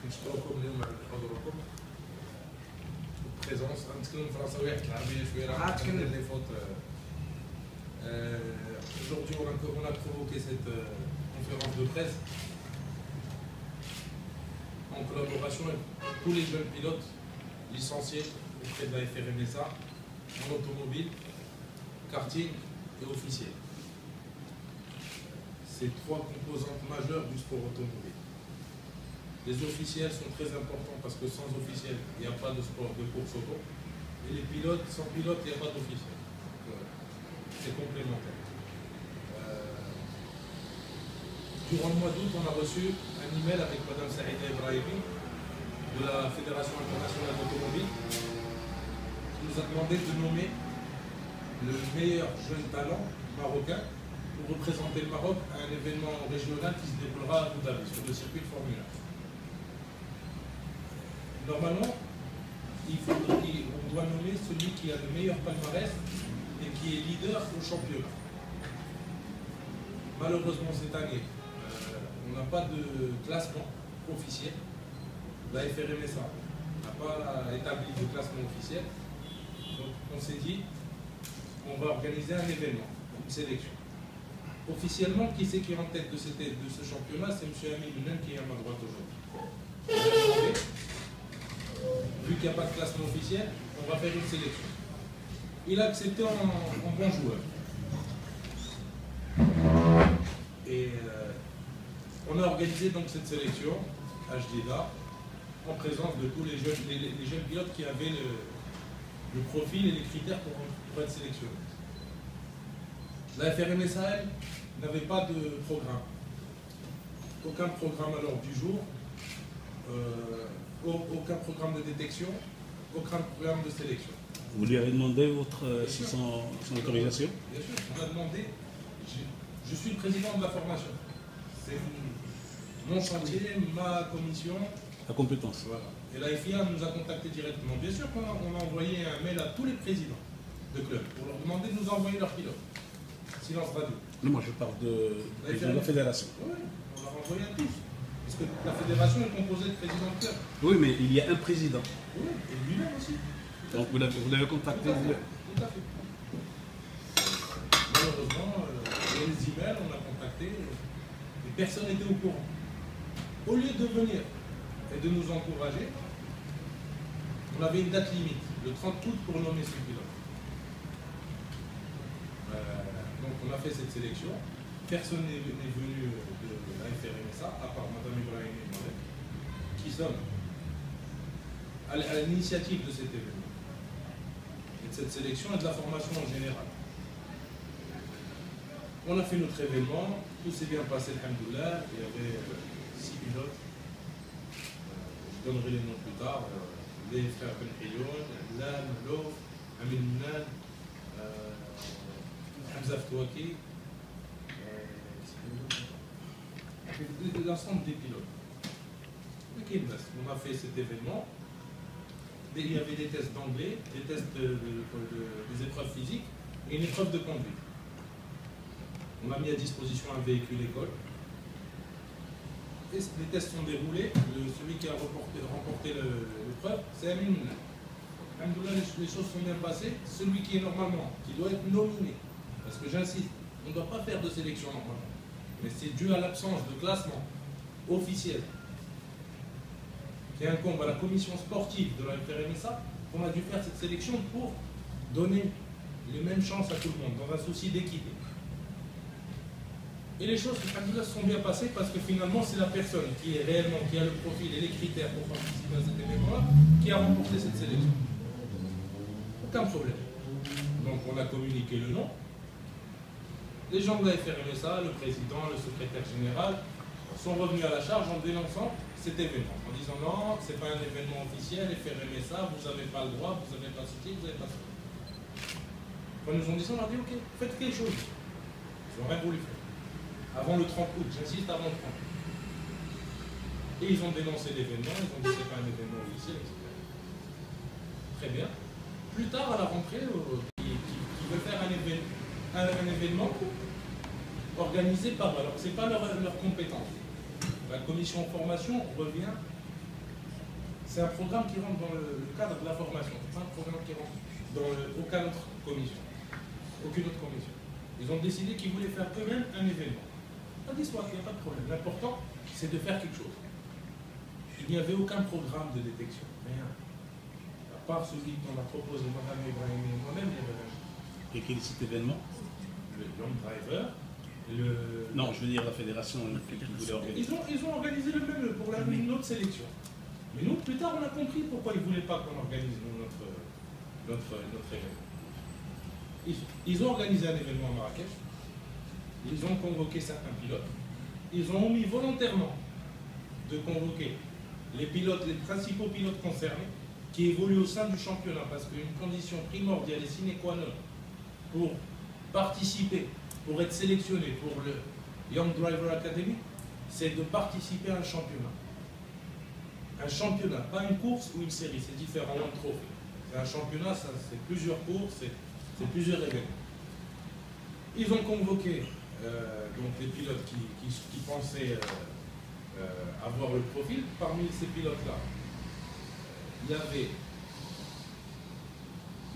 نشكركم اليوم على حضوركم والبريزونس. غنتكلم فرنساوي حيت العربيه شويه راه كندير لي فوت. Aujourd'hui, on a provoqué cette conférence de presse en collaboration avec tous les jeunes pilotes licenciés auprès de la FRMSA en automobile, karting et officiel. C'est trois composantes majeures du sport automobile. Les officiels sont très importants parce que sans officiel, il n'y a pas de sport de course auto. Et les pilotes, sans pilote, il n'y a pas d'officiel. C'est complémentaire. Durant le mois d'août, on a reçu un email avec Mme Saïda Ibrahimi de la Fédération internationale d'automobile qui nous a demandé de nommer le meilleur jeune talent marocain pour représenter le Maroc à un événement régional qui se déroulera à Abu Dhabi sur le circuit de Formule 1. Normalement, on doit nommer celui qui a le meilleur palmarès et qui est leader au championnat. Malheureusement, cette année, on n'a pas de classement officiel. La FRMSA n'a pas établi de classement officiel. Donc, on s'est dit qu'on va organiser un événement, une sélection. Officiellement, qui c'est qui est en tête de ce championnat? C'est M. Amin Mounen qui est à ma droite aujourd'hui. Vu qu'il n'y a pas de classement officiel, on va faire une sélection. Il a accepté en bon joueur. Et on a organisé donc cette sélection à Jdida en présence de tous les jeunes pilotes qui avaient le profil et les critères pour être sélectionnés. La FRMSA n'avait pas de programme. Aucun programme à l'ordre du jour, aucun programme de détection, aucun programme de sélection. Vous lui avez demandé son autorisation? Bien sûr, on a demandé. Je suis le président de la formation. C'est mon chantier, ma commission. La compétence. Voilà. Et la FIA nous a contactés directement. Bien sûr qu'on a envoyé un mail à tous les présidents de clubs pour leur demander de nous envoyer leurs pilotes. Silence radio. Non, moi je parle de la fédération. Oui, on l'a envoyé à tous. Parce que la fédération est composée de présidents de clubs. Oui, mais il y a un président. Oui, et lui-même aussi. Donc vous l'avez contacté vous-même? Tout à fait. Malheureusement, les emails, on a contacté et personne n'était au courant. Au lieu de venir et de nous encourager, on avait une date limite, le 30 août pour nommer ce pilote. Donc on a fait cette sélection. Personne n'est venu de la FRMSA, à part Mme Ibrahim et moi-même, qui sommes à l'initiative de cet événement, et de cette sélection et de la formation en général. On a fait notre événement, tout s'est bien passé, alhamdoulilah. Il y avait 6 pilotes. Je donnerai les noms plus tard. Les frères Ben Hayoun, Lan, Lof, Amin Mounen, Hamza Ftouaki, l'ensemble des pilotes. On a fait cet événement. Il y avait des tests d'anglais, des tests des épreuves physiques et une épreuve de conduite. On a mis à disposition un véhicule école. Et les tests sont déroulés. Celui qui a remporté l'épreuve, c'est Amin Mounen. Alhamdoulilah, les choses sont bien passées. Celui qui est normalement, qui doit être nominé, parce que j'insiste, on ne doit pas faire de sélection normalement, mais c'est dû à l'absence de classement officiel qui incombe à la commission sportive de la FRMSA, qu'on a dû faire cette sélection pour donner les mêmes chances à tout le monde, dans un souci d'équité. Et les choses, alhamdoulilah, se sont bien passées parce que finalement, c'est la personne qui est réellement, qui a le profil et les critères pour participer à cet événement-là, qui a remporté cette sélection. Aucun problème. Donc on a communiqué le nom. Les gens de la FRMSA, le président, le secrétaire général, sont revenus à la charge en dénonçant cet événement, en disant non, ce n'est pas un événement officiel, FRMSA, vous n'avez pas le droit, vous n'avez pas ceci, vous n'avez pas ça. Quand ils nous ont dit ça, on a dit ok, faites quelque chose. Ils n'ont rien voulu faire. Avant le 30 août, j'insiste, avant le 30 août. Et ils ont dénoncé l'événement, ils ont dit que ce n'est pas un événement officiel, etc. Très bien. Plus tard, à la rentrée, qui veut faire un événement organisé par eux. Alors, ce n'est pas leur compétence. La commission formation revient C'est un programme qui rentre dans le cadre de la formation. C'est pas un programme qui rentre dans aucune autre commission. Ils ont décidé qu'ils voulaient faire eux-mêmes un événement. On dit soit, il n'y a pas de problème. L'important, c'est de faire quelque chose. Il n'y avait aucun programme de détection. Rien. À part celui qu'on a proposé, Madame Ibrahim et moi-même, il y avait rien. Et quel est cet événement? Le Young Driver. Non, je veux dire la fédération qui voulait organiser. Ils ont organisé le même pour une autre sélection. Mais nous, plus tard, on a compris pourquoi ils ne voulaient pas qu'on organise notre événement. Ils ont organisé un événement à Marrakech. Ils ont convoqué certains pilotes. Ils ont omis volontairement de convoquer les principaux pilotes concernés qui évoluent au sein du championnat, parce qu'une condition primordiale et sine qua non pour participer, pour être sélectionné pour le Young Driver Academy, c'est de participer à un championnat. Un championnat, pas une course ou une série, c'est différent d'un trophée. C'est un championnat, c'est plusieurs courses, c'est plusieurs événements. Ils ont convoqué donc les pilotes qui pensaient avoir le profil. Parmi ces pilotes-là, il y avait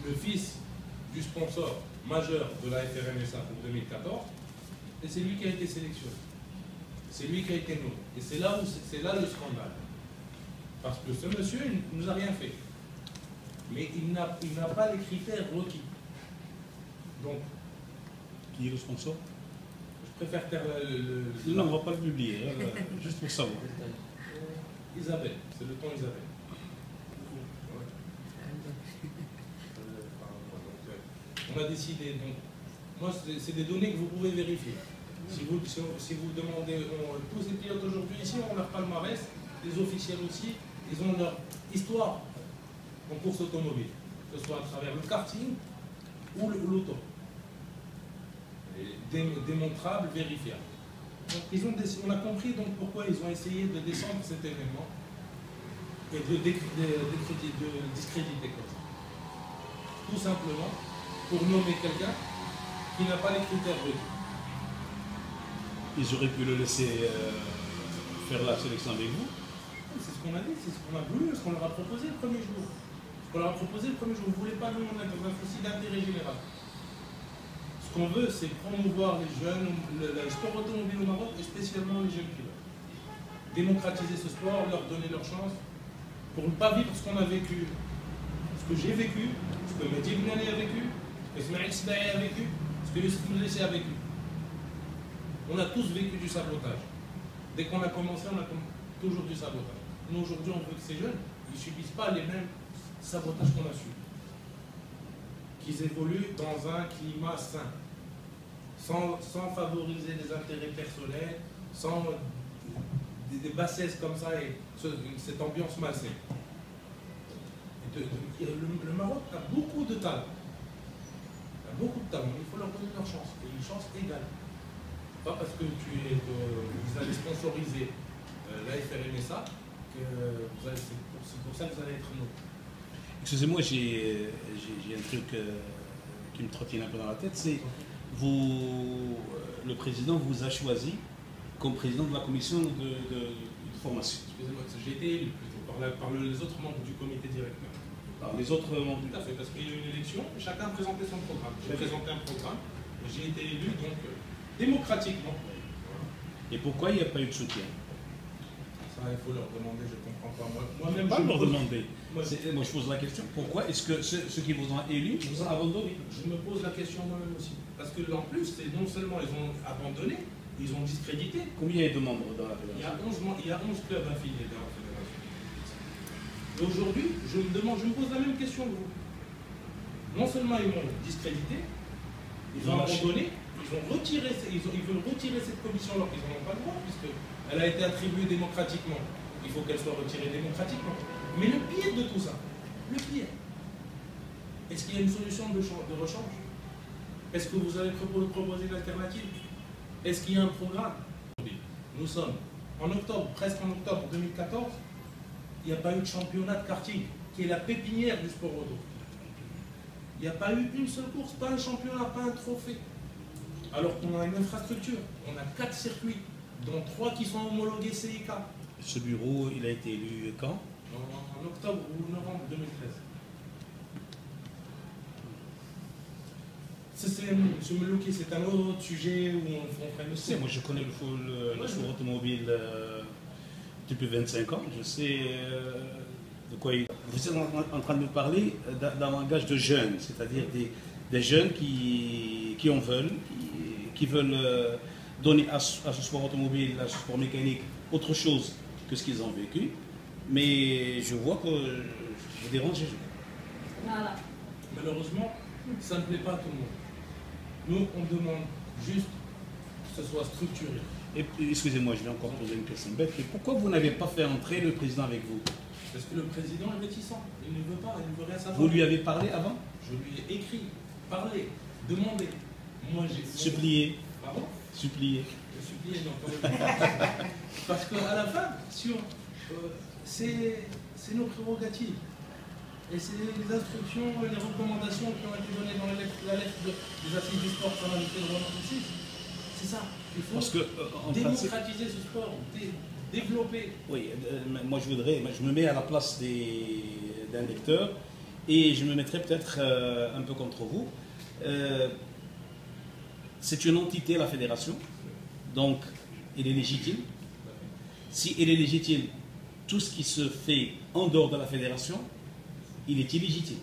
le fils du sponsor majeur de la FRMSA pour 2014, et c'est lui qui a été sélectionné. C'est lui qui a été nommé. Et c'est là le scandale. Parce que ce monsieur, il ne nous a rien fait. Mais il n'a pas les critères requis. Donc, qui est le sponsor? Je préfère faire Non, on ne va pas le publier, juste pour savoir. Isabelle, c'est le ton Isabelle. On a décidé, donc, moi c'est des données que vous pouvez vérifier. Si vous demandez, tous les pilotes aujourd'hui ici ont leur palmarès, les officiels aussi, ils ont leur histoire en course automobile, que ce soit à travers le karting ou l'auto. Démontrable, vérifiable. Donc on a compris donc pourquoi ils ont essayé de descendre cet événement et de discréditer comme ça. Tout simplement pour nommer quelqu'un qui n'a pas les critères requis. Ils auraient pu le laisser faire la sélection avec vous? C'est ce qu'on a dit, c'est ce qu'on a voulu, ce qu'on leur a proposé le premier jour. Ce qu'on leur a proposé le premier jour, vous ne voulez pas, nous on est dans un souci d'intérêt général. Ce qu'on veut, c'est promouvoir les jeunes, le sport automobile au Maroc, et spécialement les jeunes pilotes. Démocratiser ce sport, leur donner leur chance, pour ne pas vivre ce qu'on a vécu, ce que j'ai vécu, ce que Mehdi Bnani a vécu, ce que Ismaël Sbaï a vécu, ce que Youssef Moudessi a vécu. On a tous vécu du sabotage. Dès qu'on a commencé, on a toujours du sabotage. Nous, aujourd'hui, on veut que ces jeunes ne subissent pas les mêmes sabotages qu'on a subis. Qu'ils évoluent dans un climat sain, sans favoriser des intérêts personnels, sans des bassesses comme ça et cette ambiance malsaine. Le Maroc a beaucoup de talent. Il a beaucoup de talent. Il faut leur donner leur chance. Et une chance égale. Pas parce que vous allez sponsoriser la FRMSA que c'est pour ça que vous allez être nous. Excusez-moi, j'ai un truc qui me trottine un peu dans la tête, c'est le président vous a choisi comme président de la commission de formation. Excusez-moi, j'ai été élu plutôt par les autres membres du comité directeur. Par les autres membres? Tout à fait, parce qu'il y a eu une élection, chacun présentait son programme. J'ai présenté un programme, j'ai été élu donc démocratiquement. Et pourquoi il n'y a pas eu de soutien? Ça, il faut leur demander, je ne comprends pas. Moi-même, pas leur demander. Moi, je pose la question, pourquoi est-ce que ceux qui vous ont élu vous ont abandonné? Je me pose la question moi-même aussi. Parce que en plus, c'est non seulement ils ont abandonné, ils ont discrédité. Combien il y a de membres dans la fédération? Il y a 11 clubs affiliés dans la fédération. Et aujourd'hui, je me pose la même question que vous. Non seulement ils m'ont discrédité, ils ont abandonné, ils veulent retirer cette commission alors qu'ils n'en ont pas le droit, puisqu'elle a été attribuée démocratiquement. Il faut qu'elle soit retirée démocratiquement. Mais le pire de tout ça, le pire, est-ce qu'il y a une solution de rechange? Est-ce que vous allez proposer une alternative? Est-ce qu'il y a un programme? Nous sommes en octobre, presque en octobre 2014, il n'y a pas eu de championnat de karting, qui est la pépinière du sport auto. Il n'y a pas eu une seule course, pas un championnat, pas un trophée. Alors qu'on a une infrastructure, on a 4 circuits, dont 3 qui sont homologués CIK. Ce bureau, il a été élu quand? En octobre ou novembre 2013. M. Melouki, c'est un autre sujet où on ferait le sais, moi je connais le sport automobile depuis 25 ans. Je sais de quoi il... Vous êtes en train de me parler d'un langage de jeunes, c'est-à-dire des jeunes qui en veulent, qui veulent donner à ce sport automobile, à ce sport mécanique, autre chose que ce qu'ils ont vécu. Mais je vois que je dérange les gens. Voilà. Malheureusement, ça ne plaît pas à tout le monde. Nous, on demande juste que ce soit structuré. Et excusez-moi, je vais encore poser une question bête. Mais pourquoi vous n'avez pas fait entrer le président avec vous? Parce que le président est réticent. Il ne veut pas, il ne veut rien savoir. Vous lui avez parlé avant? Je lui ai écrit, parlé, demandé. Moi, j'ai... Supplié. Pardon? Supplié. Supplié, non, quand même. Parce qu'à la fin, c'est nos prérogatives. Et c'est les instructions et les recommandations qui ont été données dans la lettre des assises du sport qu'on a fait le 6. C'est ça. Il faut démocratiser ce sport, développer. Oui, moi je me mets à la place d'un lecteur et je me mettrai peut-être un peu contre vous. C'est une entité, la fédération, donc elle est légitime. Si elle est légitime, tout ce qui se fait en dehors de la fédération, il est illégitime.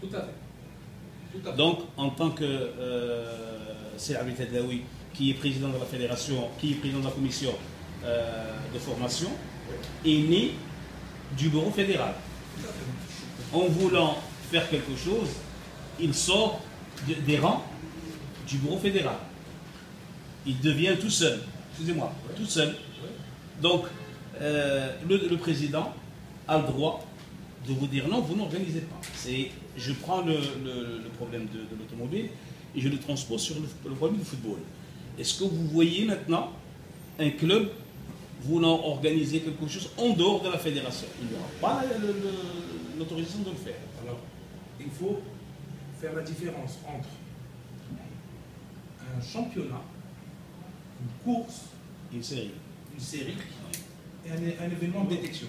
Tout à fait. Tout à fait. Donc, en tant que Selaoui Tadlaoui, qui est président de la fédération, qui est président de la commission de formation, est né du bureau fédéral. En voulant faire quelque chose, il sort des rangs du bureau fédéral. Il devient tout seul. Excusez-moi, tout seul. Donc, le président a le droit de vous dire non, vous n'organisez pas. Je prends le problème de l'automobile et je le transpose sur le problème du football. Est-ce que vous voyez maintenant un club voulant organiser quelque chose en dehors de la fédération? Il n'y aura pas l'autorisation de le faire. Alors, il faut faire la différence entre un championnat, une course, une série et un événement de détection.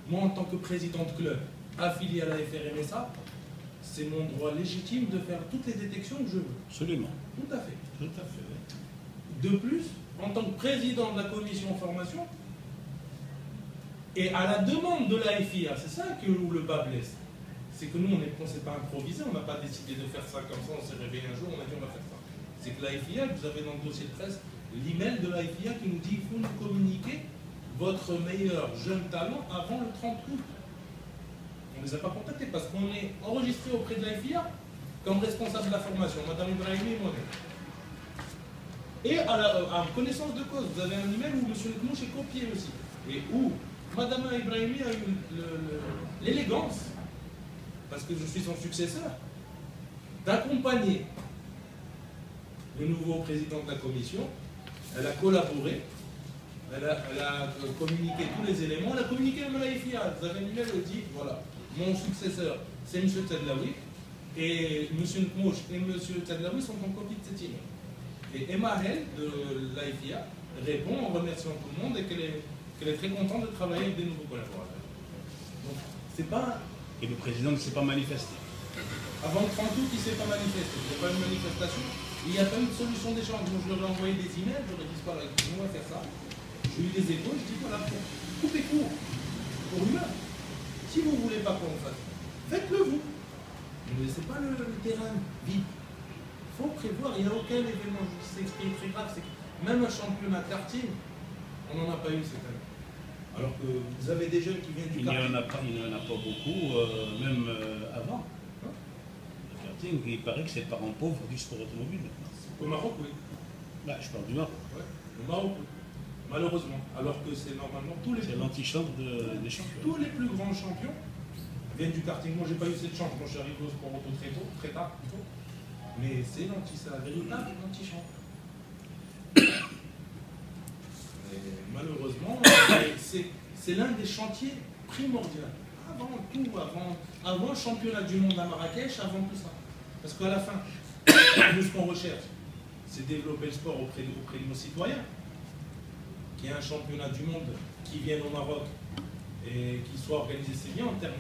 Moi, en tant que président de club affilié à la FRMSA, c'est mon droit légitime de faire toutes les détections que je veux. Absolument. Tout à fait. Tout à fait. De plus, en tant que président de la commission formation, et à la demande de la FIA, c'est ça où le bas blesse. C'est que nous, on ne s'est pas improvisé, on n'a pas décidé de faire ça comme ça, on s'est réveillé un jour, on a dit on va faire ça. C'est que la FIA, vous avez dans le dossier de presse l'email de la FIA qui nous dit il faut nous communiquer votre meilleur jeune talent avant le 30 août. On ne les a pas contactés parce qu'on est enregistré auprès de la FIA comme responsable de la formation, Madame Ibrahimi et moi-même. Et à connaissance de cause, vous avez un email où M. Nkmouch est copié aussi. Et où Madame Ibrahimi a eu l'élégance, parce que je suis son successeur, d'accompagner le nouveau président de la commission. Elle a collaboré. Elle a communiqué tous les éléments, elle a communiqué même à la FIA. Vous avez une email, elle dit, voilà, mon successeur, c'est M. Tadlaoui, et M. Nkmouch et M. Tadlaoui sont en copie de cet email. Et Emma Hell, de la FIA, répond en remerciant tout le monde et qu'elle est très contente de travailler avec des nouveaux collaborateurs. Donc, c'est pas... Et le président ne s'est pas manifesté. Avant le 30 août, il ne s'est pas manifesté. Il n'y a pas eu de manifestation. Il n'y a pas eu de solution d'échange. Donc, je leur ai envoyé des emails, je leur ai dit, voilà, on va faire ça. J'ai eu des échos, je dis voilà, coupez court pour une heure. Si vous ne voulez pas qu'on le fasse, faites-le vous. Ne laissez pas le terrain vide. Il faut prévoir, il n'y a aucun événement. C'est très grave, c'est que même un championnat karting, on n'en a pas eu cette année. Alors que vous avez des jeunes qui viennent du karting. Il n'y en a pas beaucoup, même avant. Le karting, il paraît que c'est le parent pauvre du sport automobile maintenant. Au Maroc, oui. Là, je parle du Maroc. Ouais. Au Maroc, oui. Malheureusement, alors que c'est normalement tous les... C'est l'antichambre des champions. Tous les plus grands champions viennent du karting. Moi, j'ai pas eu cette chance quand je suis arrivé au sport auto très tard plutôt. Mais c'est la véritable antichambre. Malheureusement, c'est l'un des chantiers primordiaux. Avant tout, avant le championnat du monde à Marrakech, avant tout ça. Parce qu'à la fin, nous, ce qu'on recherche, c'est développer le sport auprès de nos citoyens, qu'il y ait un championnat du monde qui vienne au Maroc et qui soit organisé, c'est bien en termes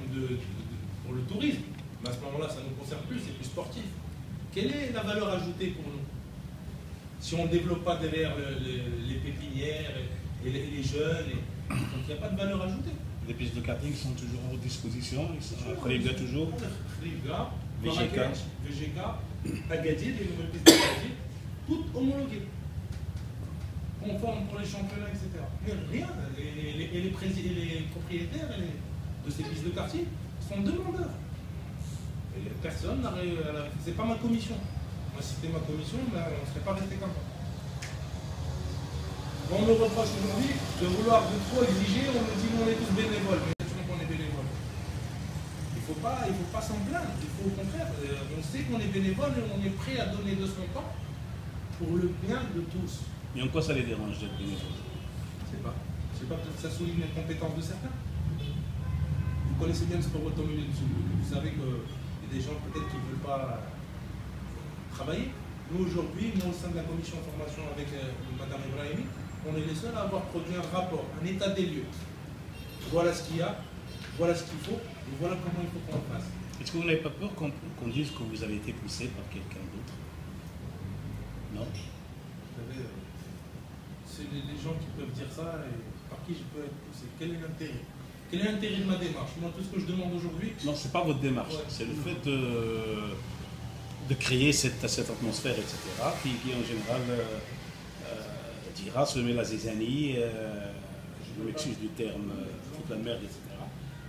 pour le tourisme. Mais à ce moment-là, ça ne nous concerne plus, c'est plus sportif. Quelle est la valeur ajoutée pour nous? Si on ne développe pas derrière les pépinières et les jeunes, donc il n'y a pas de valeur ajoutée. Les pistes de karting sont toujours à votre disposition, Khaliga toujours. Khaliga, VGK, Agadir, les nouvelles pistes d'Agadir, toutes homologuées. Conformes pour les championnats, etc. Mais rien. Et les propriétaires de ces pistes de karting sont demandeurs. Et personne n'arrive à la... C'est pas ma commission. Moi, si c'était ma commission, ben, on ne serait pas resté comme ça. On me reproche aujourd'hui de vouloir de trop exiger, on nous dit qu'on est tous bénévoles. Mais c'est qu'on est bénévoles. Il ne faut pas s'en plaindre. Il faut au contraire, on sait qu'on est bénévole et on est prêt à donner de son temps pour le bien de tous. Et en quoi ça les dérange d'être bénévole? Je ne sais pas. Je ne sais pas, peut-être que ça souligne les compétences de certains. Vous connaissez bien le sport automobile. Vous savez qu'il y a des gens peut-être qui ne veulent pas travailler. Nous aujourd'hui, au sein de la commission formation avec Madame Ibrahimi, on est les seuls à avoir produit un rapport, un état des lieux. Voilà ce qu'il y a, voilà ce qu'il faut, et voilà comment il faut qu'on le fasse. Est-ce que vous n'avez pas peur qu'on dise que vous avez été poussé par quelqu'un d'autre? Non. Vous savez, c'est les gens qui peuvent dire ça, et par qui je peux être poussé. Quel est l'intérêt? Quel est l'intérêt de ma démarche? Moi, tout ce que je demande aujourd'hui... Non, ce n'est pas votre démarche, c'est le fait de créer cette atmosphère, etc., qui en général dira semer la zizanie, je m'excuse du terme, toute la merde, etc.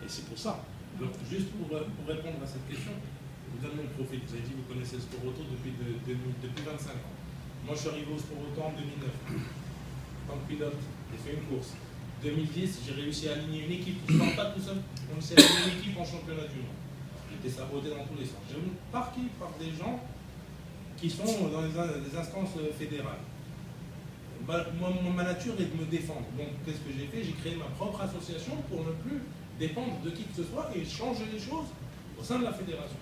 Et c'est pour ça. Donc, juste pour répondre à cette question, je vous donne mon profil. Vous avez dit que vous connaissez le sport auto depuis 25 ans. Moi, je suis arrivé au sport auto en 2009. En tant que pilote, j'ai fait une course. 2010, j'ai réussi à aligner une équipe. Je ne parle pas tout seul. On s'est aligné une équipe en championnat du monde. J'étais saboté dans tous les sens. J'ai venu par des gens qui sont dans les instances fédérales. Bah, moi, ma nature est de me défendre. Donc, qu'est-ce que j'ai fait? J'ai créé ma propre association pour ne plus dépendre de qui que ce soit et changer les choses au sein de la fédération.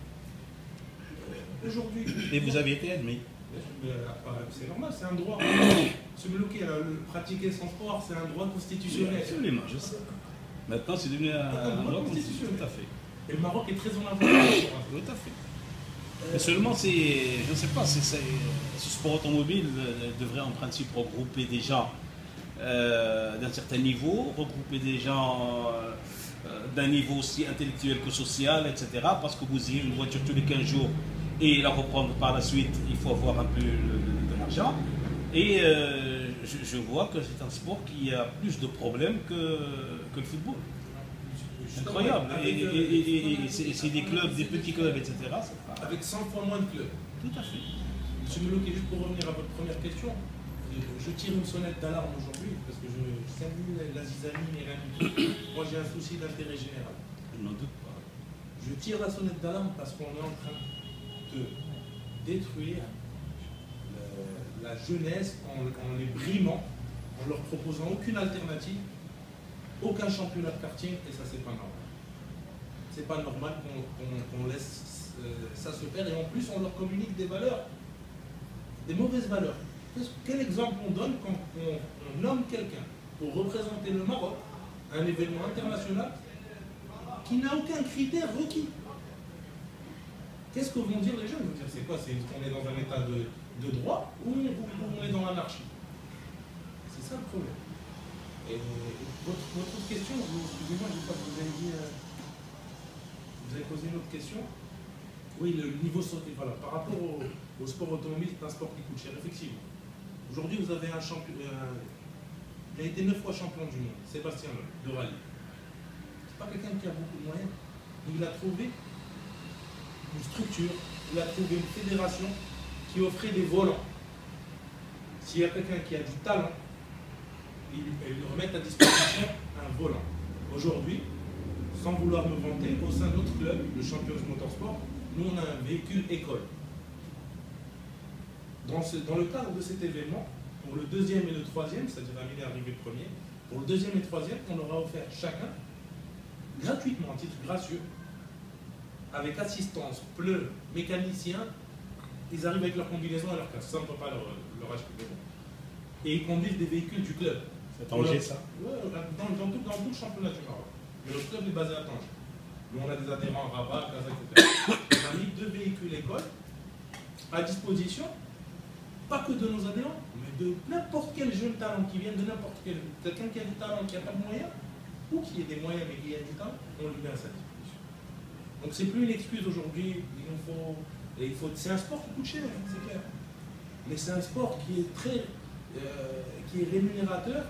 Aujourd'hui... Et vous avez été admis? C'est normal, c'est un droit. Se bloquer, pratiquer son sport, c'est un droit constitutionnel. Absolument, je sais. Maintenant, c'est devenu un droit constitutionnel. Tout à fait. Et le Maroc est très en avance. Tout à fait. Mais seulement, je ne sais pas, ce sport automobile devrait en principe regrouper des gens d'un certain niveau, regrouper des gens d'un niveau aussi intellectuel que social, etc. Parce que vous ayez une voiture tous les 15 jours et la reprendre par la suite, il faut avoir un peu de l'argent. Et je vois que c'est un sport qui a plus de problèmes que le football. Incroyable. Et c'est des clubs, des petits clubs, etc. Avec 100 fois moins de clubs. Tout à fait. Monsieur Meloquet, juste pour revenir à votre première question, je tire une sonnette d'alarme aujourd'hui parce que je salue la zizanie et rien du tout. Moi, j'ai un souci d'intérêt général. Je n'en doute pas. Je tire la sonnette d'alarme parce qu'on est en train de détruire la jeunesse en les brimant, en leur proposant aucune alternative, aucun championnat de karting, et ça, c'est pas normal. C'est pas normal qu'on laisse ça se faire, et en plus, on leur communique des valeurs, des mauvaises valeurs. Quel exemple on donne quand on nomme quelqu'un pour représenter le Maroc à un événement international qui n'a aucun critère requis? Qu'est-ce que vont dire les gens? Ils vont dire, c'est quoi? On est dans un état de droit ou on est dans l'anarchie? C'est ça le problème. Et votre autre question, excusez-moi, je crois que vous avez dit... vous avez posé une autre question. Oui, le niveau sauté. Voilà. Par rapport au sport automobile, c'est un sport qui coûte cher, effectivement. Aujourd'hui, vous avez un champion... il a été 9 fois champion du monde, Sébastien Loeb, de rallye. C'est pas quelqu'un qui a beaucoup de moyens. Il a trouvé une structure, il a trouvé une fédération qui offrait des volants. S'il y a quelqu'un qui a du talent, ils lui remettent à disposition un volant. Aujourd'hui, sans vouloir me vanter, au sein de notre club, le Champions Motorsport, nous on a un véhicule école. Dans le cadre de cet événement, pour le deuxième et le troisième, c'est-à-dire Amine est arrivé premier, pour le deuxième et le troisième, on leur a offert chacun, gratuitement, à titre gracieux, avec assistance, pneus, mécaniciens, ils arrivent avec leur combinaison et leur casque. Ça, on ne peut pas leur acheter. Et ils conduisent des véhicules du club. À Tanger, ça? Oui, dans tout le championnat du Maroc. Mais le club est basé à Tanger. Nous, on a des adhérents à Rabat, Casa, etc. On a mis 2 véhicules écoles à disposition, pas que de nos adhérents, mais de n'importe quel jeune talent qui vient de n'importe quel. Quelqu'un qui a du talent, qui n'a pas de moyens, ou qui a des moyens mais qui a du talent, on lui met à sa disposition. Donc c'est plus une excuse aujourd'hui, c'est un sport qui coûte cher, hein, c'est clair. Mais c'est un sport qui est qui est rémunérateur,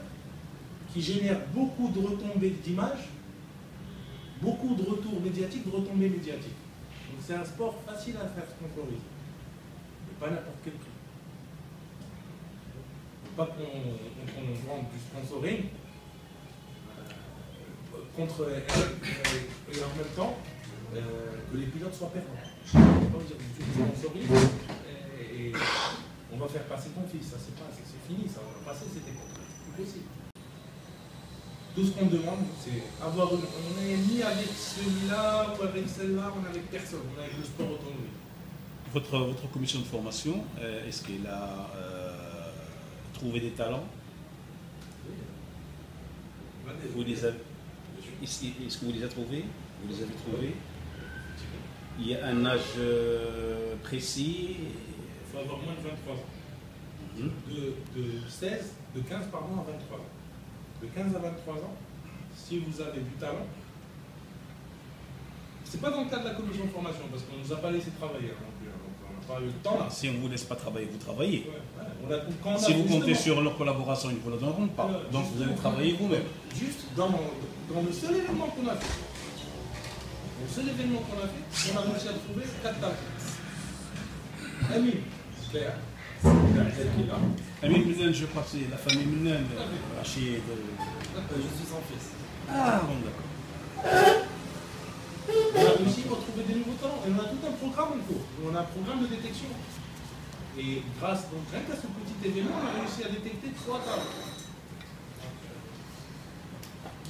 qui génère beaucoup de retombées d'image, beaucoup de retours médiatiques, de retombées médiatiques. Donc c'est un sport facile à faire sponsoriser. Mais pas n'importe quel prix. Pas qu'on vende du sponsoring et en même temps que les pilotes soient perdants. Je ne peux pas dire du sponsoring et on va faire passer ton fils. Ça c'est fini, ça on va passer cette époque. C'est plus possible. Tout ce qu'on demande, c'est avoir une. On n'est ni avec celui-là ou avec celle-là, on est avec personne, on est avec le sport automobile. Votre commission de formation, est-ce qu'elle a trouvé des talents? Oui. Est-ce que vous les avez trouvés? Vous les avez trouvés? Il y a un âge précis? Il faut avoir moins de 23 ans. De 15 à 23 ans. De 15 à 23 ans, si vous avez du talent, c'est pas dans le cadre de la commission de formation, parce qu'on ne nous a pas laissé travailler non plus, donc on n'a pas eu le temps là. Si on ne vous laisse pas travailler, vous travaillez. Ouais. Si vous comptez sur leur collaboration, ils ne vous le donneront pas. Donc vous allez travailler vous-même. Juste dans le seul événement qu'on a fait, on a réussi à trouver 4 talents. Amine, Claire. Amine Mounen, je crois que c'est la famille Mounen, Rachid. Je suis son fils. Ah, bon, d'accord. On a réussi à trouver des nouveaux talents. Et on a tout un programme en cours. On a un programme de détection. Et grâce, donc, rien qu'à ce petit événement, on a réussi à détecter 3 talents.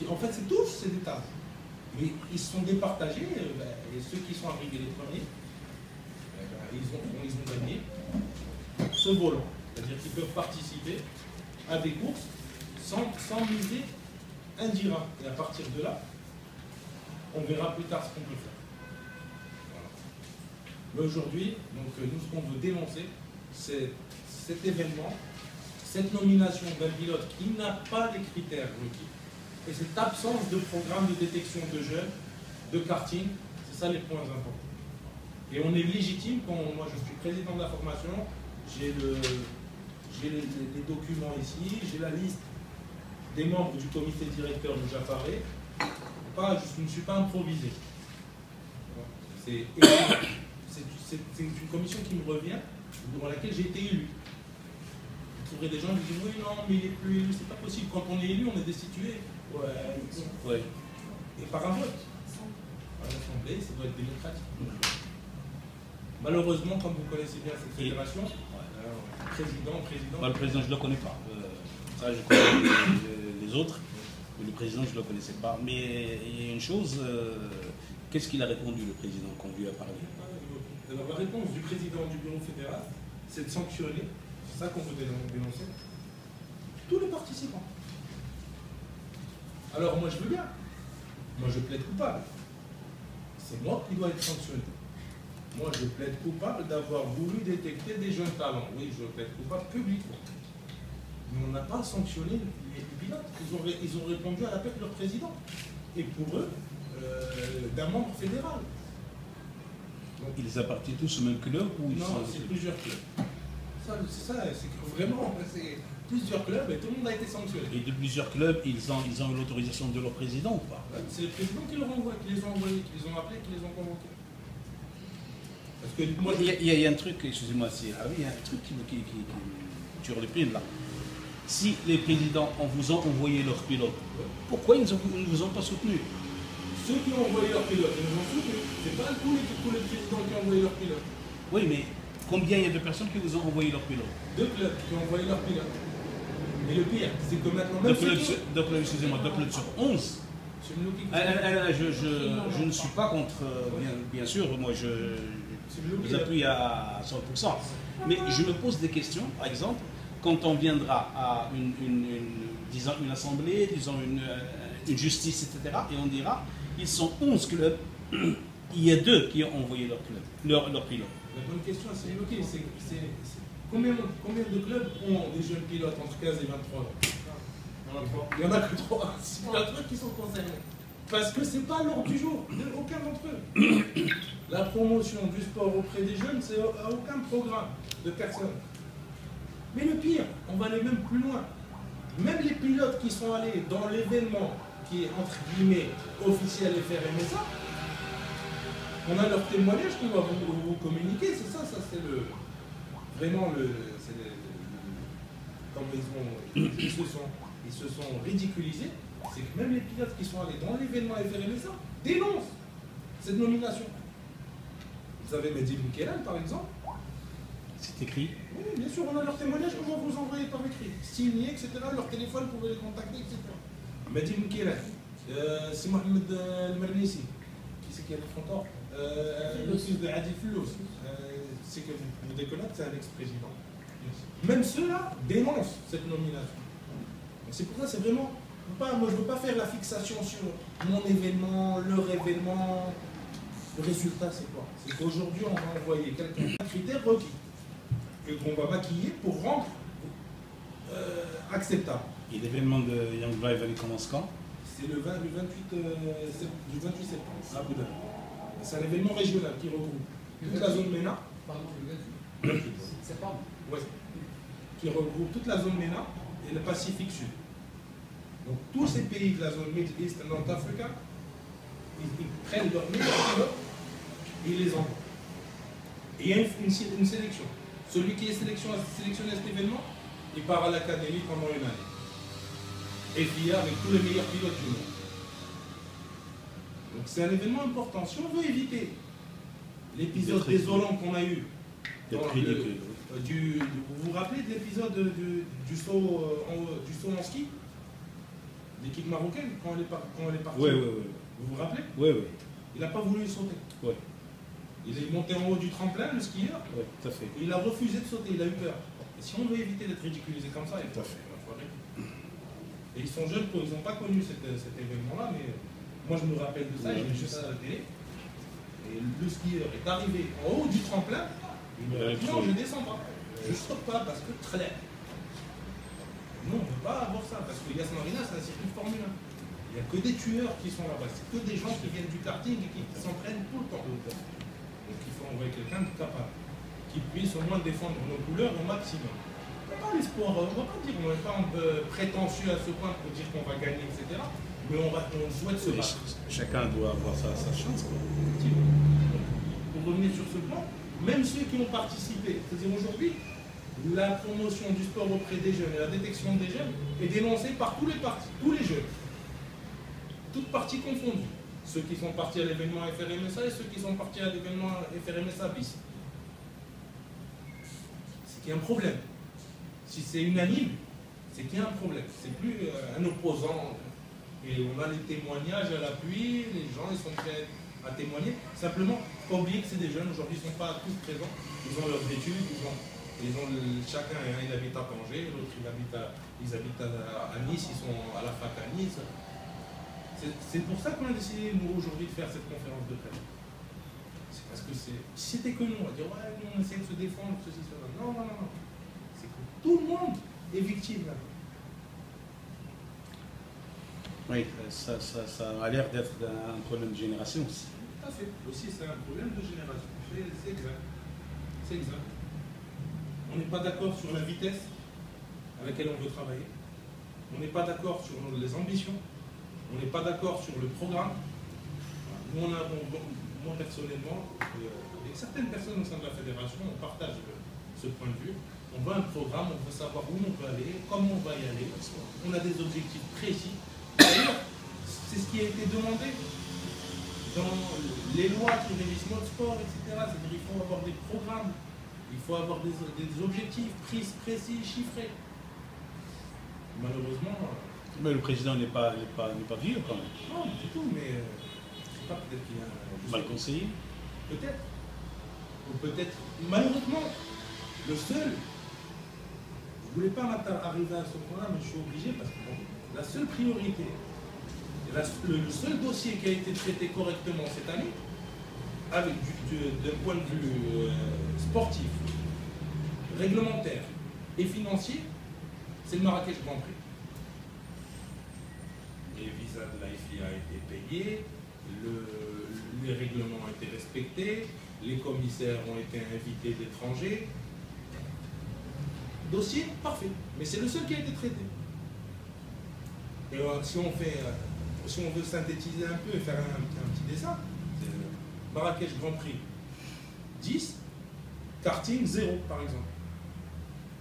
En fait, c'est tous ces détails. Mais ils se sont départagés. Et ceux qui sont arrivés les premiers, ils ont gagné ce volant. C'est-à-dire qu'ils peuvent participer à des courses sans miser un dirham. Et à partir de là, on verra plus tard ce qu'on peut faire. Voilà. Mais aujourd'hui, nous, ce qu'on veut dénoncer, c'est cet événement, cette nomination d'un pilote qui n'a pas les critères requis, et cette absence de programme de détection de jeunes, de karting, c'est ça les points importants. Et on est légitime, moi je suis président de la formation, j'ai les documents ici, j'ai la liste des membres du comité directeur de Jafaré. Je ne suis pas improvisé. C'est une commission qui me revient, dans laquelle j'ai été élu. Vous trouverez des gens qui disent oui, non, mais il n'est plus élu, c'est pas possible. Quand on est élu, on est destitué. Ouais. Et par un vote. À l'Assemblée, ça doit être démocratique. Malheureusement, comme vous connaissez bien cette fédération, président. Moi, le président, je ne le connais pas. Ça, je connais les autres. Le président, je ne le connaissais pas. Mais il y a une chose, qu'est-ce qu'il a répondu, le président, quand on lui a parlé? Alors, la réponse du président du bureau fédéral, c'est de sanctionner, c'est ça qu'on veut dénoncer, tous les participants. Alors, moi, je veux bien. Moi, je plaide coupable. C'est moi qui dois être sanctionné. Moi, je plaide coupable d'avoir voulu détecter des jeunes talents. Oui, je plaide coupable publiquement. Mais on n'a pas sanctionné les pilotes. Ils ont répondu à l'appel de leur président. Et pour eux, d'un membre fédéral. Donc, ils appartiennent tous au même club ou non, c'est plusieurs clubs. C'est ça, c'est que vraiment, c'est plusieurs clubs et tout le monde a été sanctionné. Et de plusieurs clubs, ils ont eu l'autorisation de leur président ou pas? C'est le président qui les envoie, qui les ont envoyés, qui les ont appelés, qui les ont convoqués. Parce que moi, il y a un truc, excusez-moi, il y a un truc qui tire le pin là. Si les présidents vous ont envoyé leurs pilotes, pourquoi ils ne vous ont pas soutenu? Ceux qui ont envoyé leurs pilotes, ils nous ont soutenus. C'est pas tous les présidents qui ont envoyé leurs pilotes. Oui, mais combien il y a de personnes qui vous ont envoyé leurs pilotes? 2 clubs qui ont envoyé leurs pilotes. Et le pire, c'est que maintenant, même excusez-moi, 2 clubs sur 11. Je ne suis pas contre, bien sûr, moi je vous appuie à 100%. Mais je me pose des questions, par exemple, quand on viendra à disons une assemblée, disons une justice, etc. Et on dira, ils sont 11 clubs, il y a 2 qui ont envoyé leur pilote. La bonne question à s'évoquer, c'est combien de clubs ont des jeunes pilotes entre 15 et 23 ans? Il n'y en a que 3. C'est pas 3 qui sont concernés. Parce que c'est pas l'ordre du jour d'aucun d'entre eux. La promotion du sport auprès des jeunes, c'est à aucun programme de personne. Mais le pire, on va aller même plus loin. Même les pilotes qui sont allés dans l'événement qui est entre guillemets officiel FRMSA, on a leur témoignage qu'on va vous communiquer, c'est ça c'est comme ils se sont ridiculisés, c'est que même les pilotes qui sont allés dans l'événement FRMSA dénoncent cette nomination. Vous avez Mehdi Moukelane par exemple. C'est écrit. Oui, bien sûr, on a leur témoignage qu'on va vous envoyer par écrit, signé, etc. Leur téléphone, vous pouvez les contacter, etc. Mehdi Moukelane, c'est Mohamed El-Mernissi, qui c'est qui a le fronton, le fils de Adil Flous, c'est que vous déconnectez, c'est un ex-président. Même ceux-là dénoncent cette nomination. C'est pour ça, c'est vraiment. Moi, je ne veux pas faire la fixation sur mon événement, leur événement. Le résultat, c'est quoi? C'est qu'aujourd'hui, on va envoyer quelqu'un, un critère requis, qu'on va maquiller pour rendre acceptable. Et l'événement de Young Drive, il commence quand? C'est du 28 septembre à Abu Dhabi. C'est un événement régional qui regroupe toute la zone MENA. Pardon, le 28 septembre. Ouais. Qui regroupe toute la zone MENA et le Pacifique Sud. Donc tous ces pays de la zone Middle East et North Africa, ils prennent leurs meilleurs pilotes et ils les envoient. Et il y a une sélection. Celui qui est sélectionné à cet événement, il part à l'académie pendant une année. Et puis avec tous les meilleurs pilotes du monde. Donc c'est un événement important. Si on veut éviter l'épisode désolant qu'on a eu, vous vous rappelez de l'épisode du saut en ski, l'équipe marocaine, quand elle est partie? Oui. Vous vous rappelez? Oui. Il n'a pas voulu sauter. Oui. Il est monté en haut du tremplin, le skieur. Oui, tout à fait. Il a refusé de sauter, il a eu peur. Et si on veut éviter d'être ridiculisé comme ça, il faut faire. Et ils sont jeunes, ils n'ont pas connu cet événement-là, mais moi je me rappelle de ça, j'ai vu ça à la télé. Et le skieur est arrivé en haut du tremplin, il me dit non, je ne descends pas, je ne saute pas parce que très laid. Non, on ne peut pas avoir ça, parce que Yas Marina, c'est un circuit de Formule 1. Il n'y a que des tueurs qui sont là-bas, c'est que des gens qui viennent du karting et qui s'entraînent tout le temps. Donc il faut envoyer quelqu'un de capable, qui puisse au moins défendre nos couleurs au maximum. On n'a pas l'espoir, on ne va pas dire, on n'est pas prétentieux à ce point pour dire qu'on va gagner, etc. Mais on souhaite se battre. Chacun doit avoir sa chance. Pour revenir sur ce point, même ceux qui ont participé, c'est-à-dire aujourd'hui, la promotion du sport auprès des jeunes et la détection des jeunes est dénoncée par tous les partis, tous les jeunes. Toutes parties confondues. Ceux qui sont partis à l'événement FRMSA et ceux qui sont partis à l'événement FRMSA bis. C'est qu'il y a un problème. Si c'est unanime, c'est qu'il y a un problème. C'est plus un opposant. Et on a les témoignages à l'appui, les gens ils sont prêts à témoigner. Simplement, il ne faut pas oublier que c'est des jeunes, aujourd'hui ils ne sont pas tous présents. Ils ont leurs études, chacun il habite à Tanger, l'autre ils habitent à Nice, ils sont à la fac à Nice. C'est pour ça qu'on a décidé, nous, aujourd'hui, de faire cette conférence de presse. C'est parce que si c'était que nous, on va dire, ouais, nous, on essaie de se défendre, ceci, cela. Non. C'est que tout le monde est victime là. Oui, ça a l'air d'être un problème de génération aussi. Tout à fait. Aussi, c'est un problème de génération. C'est exact. C'est exact. On n'est pas d'accord sur la vitesse avec laquelle on veut travailler. On n'est pas d'accord sur les ambitions. On n'est pas d'accord sur le programme. Nous, moi personnellement, et certaines personnes au sein de la fédération, on partage ce point de vue. On veut un programme, on veut savoir où on veut aller, comment on va y aller. On a des objectifs précis. D'ailleurs, c'est ce qui a été demandé dans les lois qui régissent notre sport, etc. C'est-à-dire qu'il faut avoir des programmes, il faut avoir des objectifs précis, chiffrés. Malheureusement... Mais le président n'est pas vieux quand même. Non, du tout, mais je sais pas, peut-être qu'il y a un... Mal conseillé. Peut-être. Ou peut-être, malheureusement, le seul, Je ne voulais pas arriver à ce point-là, mais je suis obligé parce que la seule priorité, le seul dossier qui a été traité correctement cette année, d'un point de vue sportif, réglementaire et financier, c'est le Marrakech Grand Prix. Les visas de l'AFI a été payés, les règlements ont été respectés, les commissaires ont été invités d'étrangers. Dossier parfait, mais c'est le seul qui a été traité. Et si on veut synthétiser un peu et faire un petit dessin, Marrakech Grand Prix 10, karting 0 par exemple.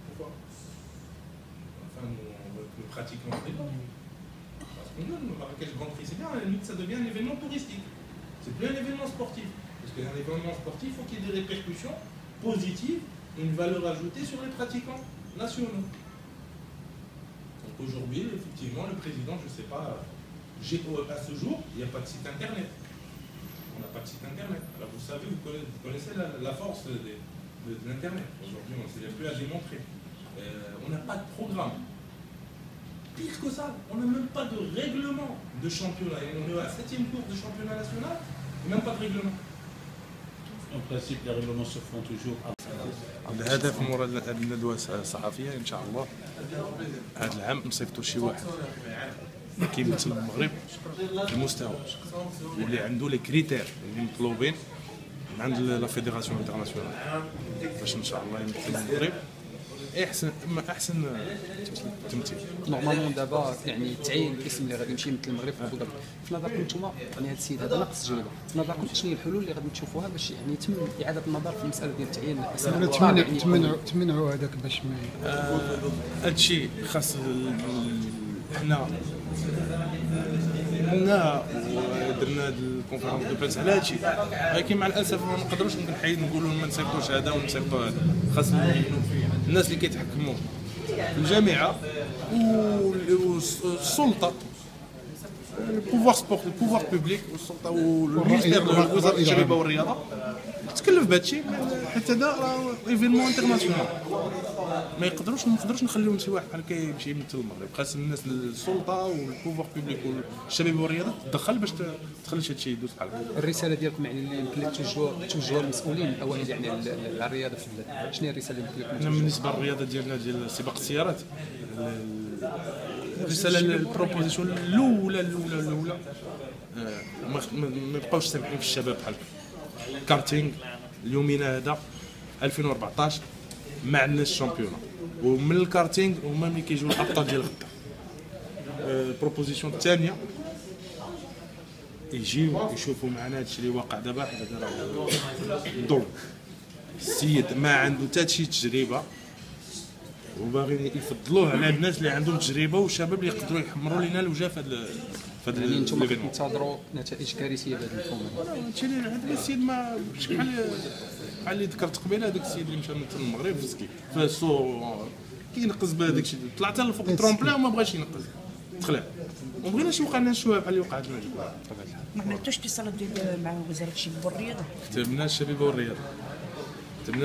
Pourquoi? Enfin, on veut que le pratiquant se développe. Parce qu'on donne le Marrakech Grand Prix, c'est bien, à la limite ça devient un événement touristique. C'est plus un événement sportif. Parce qu'un événement sportif, il faut qu'il y ait des répercussions positives, une valeur ajoutée sur les pratiquants nationaux. Donc aujourd'hui, effectivement, le président, je ne sais pas, à ce jour, il n'y a pas de site internet. On n'a pas de site internet. Alors vous savez, vous connaissez la force de l'internet. Aujourd'hui, on ne sait plus à démontrer. On n'a pas de programme. Pire que ça, on n'a même pas de règlement de championnat. Et on est à 7e tour de championnat national, et même pas de règlement. En principe, les règlements se font toujours. الهدف من هذه الندوة الصحفية إن شاء الله هذا العام نصيفطوا شي واحد كيمثل المغرب المستوى واللي عنده لي كريتير اللي مطلوبين من عند لا فيدراسيون انترناسيونال باش ان شاء الله يمثل المغرب احسن تمثيل. نورمالمون دابا يعني تعيين الاسم اللي غادي يمشي يمثل المغرب في ابو ظبي، في نظركم نتوما يعني هذا السيد هذا ناقص تجربه، في نظركم شنو هي الحلول اللي غادي تشوفوها باش يعني يتم اعاده النظر في المساله ديال تعيين الاسم؟ تمنعوا هذاك باش هذا الشيء خاص حنا قلنا درنا هذه الكونفرنس دو بريس على هادشي، ولكن مع الاسف ما نقدروش نقولوا ما نصيفطوش هذا ونصيفطوا هذا. خاص الناس اللي كيتحكموا في الجامعه والسلطه، البوفوار سبورت، البوفوار بوبليك والسلطه والمينيستير وزاره الشباب والرياضه تكلف بهذا الشيء، حتى هذا راه ايفينمون انترناسيونال. ما نقدروش نخليو شي واحد بحال كيمشي يمثل المغرب. خاص الناس السلطه والبوفوار بوبليك والشباب والرياضه تدخل باش تخليش هذا الشيء يدوز بحال هكا. الرساله ديالكم يعني اللي يمكن لك توجهوها للمسؤولين الاوائل يعني على الرياضه شنو هي الرساله اللي يمكن لكم؟ بالنسبه للرياضه ديالنا ديال سباق السيارات، الرساله البروبوزيسيون الاولى ما يبقاوش سامحين في الشباب بحال هكا. كارتينغ اليومين هذا 2014 ما عندناش شامبيون، ومن الكارتينغ هما ملي كيجيو الابطال ديال غدا. البروبوزيسيون الثانيه يجيو يشوفوا معنا هادشي اللي واقع دابا، حنا راه ضرب السيد ما عنده حتى شي تجربه وباغي يفضلوه على الناس اللي عندهم تجربه والشباب اللي يقدروا يحمروا لنا الوجه في هذا يعني انتم كتنتظروا نتائج كارثيه بهذا المفهوم؟ هادشي اللي هذا السيد ما بحال اللي ذكرت قبيله، هذاك السيد اللي مشى مثل المغرب في السكي فالسو كينقز بهذاك الشيء، طلع حتى لفوق الترومبلان وما بغاش ينقز، تخلع. وما بغيناش يوقع لنا شويه بحال اللي وقع لنا بطبيعه الحال. ما عملتوش اتصالات مع وزاره الشباب والرياضه؟ كتبنا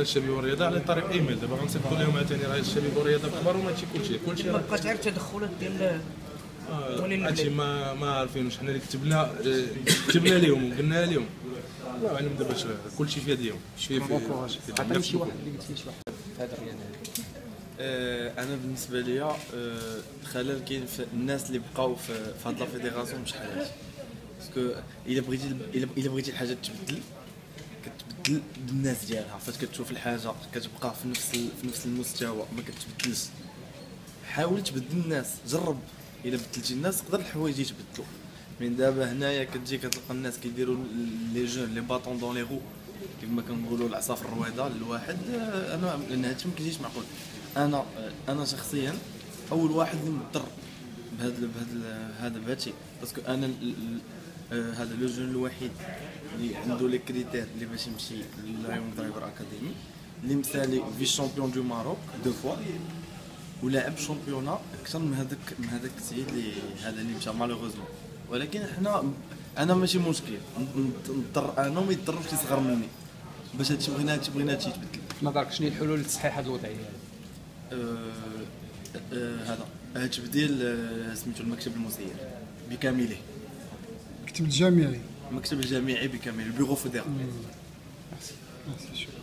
الشباب والرياضه على طريق ايميل، دابا غنصيفطوا لهم عاوتاني راه الشباب والرياضه بخبار وما هادشي كلشي ما بقات غير التدخلات ديال هادشي ما عارفينوش. حنا اللي كتبنا لهم وقلنا لهم الله اعلم دابا كلشي في يديهم. عطيني شي واحد اللي قلت فيه شي واحد في هذا الرياضه. انا بالنسبه ليا الخلل كاين في الناس اللي بقاو في هاد لا فيديراسيون بشحال هادي، باسكو الا بغيتي الحاجه تبدل كتبدل بالناس ديالها. فاش كتشوف الحاجه كتبقى في نفس المستوى ما كتبدلش، حاول تبدل الناس، جرب. الا بدلتي الناس تقدر الحوايج يتبدلوا. من دابا هنايا كتجي كتلقى الناس كيديروا لي جون لي باطون دون لي رو كيف ما كنقولوا العصا في الرويضه للواحد. انا لان هادشي ما كيجيش معقول. انا شخصيا اول واحد اللي مضطر بهذا الشيء، باسكو انا هذا لو جون الوحيد اللي عنده لي كريتير اللي باش يمشي لليون درايفر اكاديمي، اللي مثالي في شامبيون دو ماروك دو فوا ولاعب شامبيونا اكثر من هذاك السيد اللي مشى مالوغوزمون. ولكن انا ماشي مشكل نضطر انا وما يضطروش يصغر مني باش هادشي بغينا هادشي يتبدل. في نظرك شنو هي الحلول لتصحيح هذه الوضعيه؟ هذا تبديل سميتو المكتب المسير بكامله. المكتب الجامعي. المكتب الجامعي بكامله، البيرو فيدرال. ميرسي شكرا.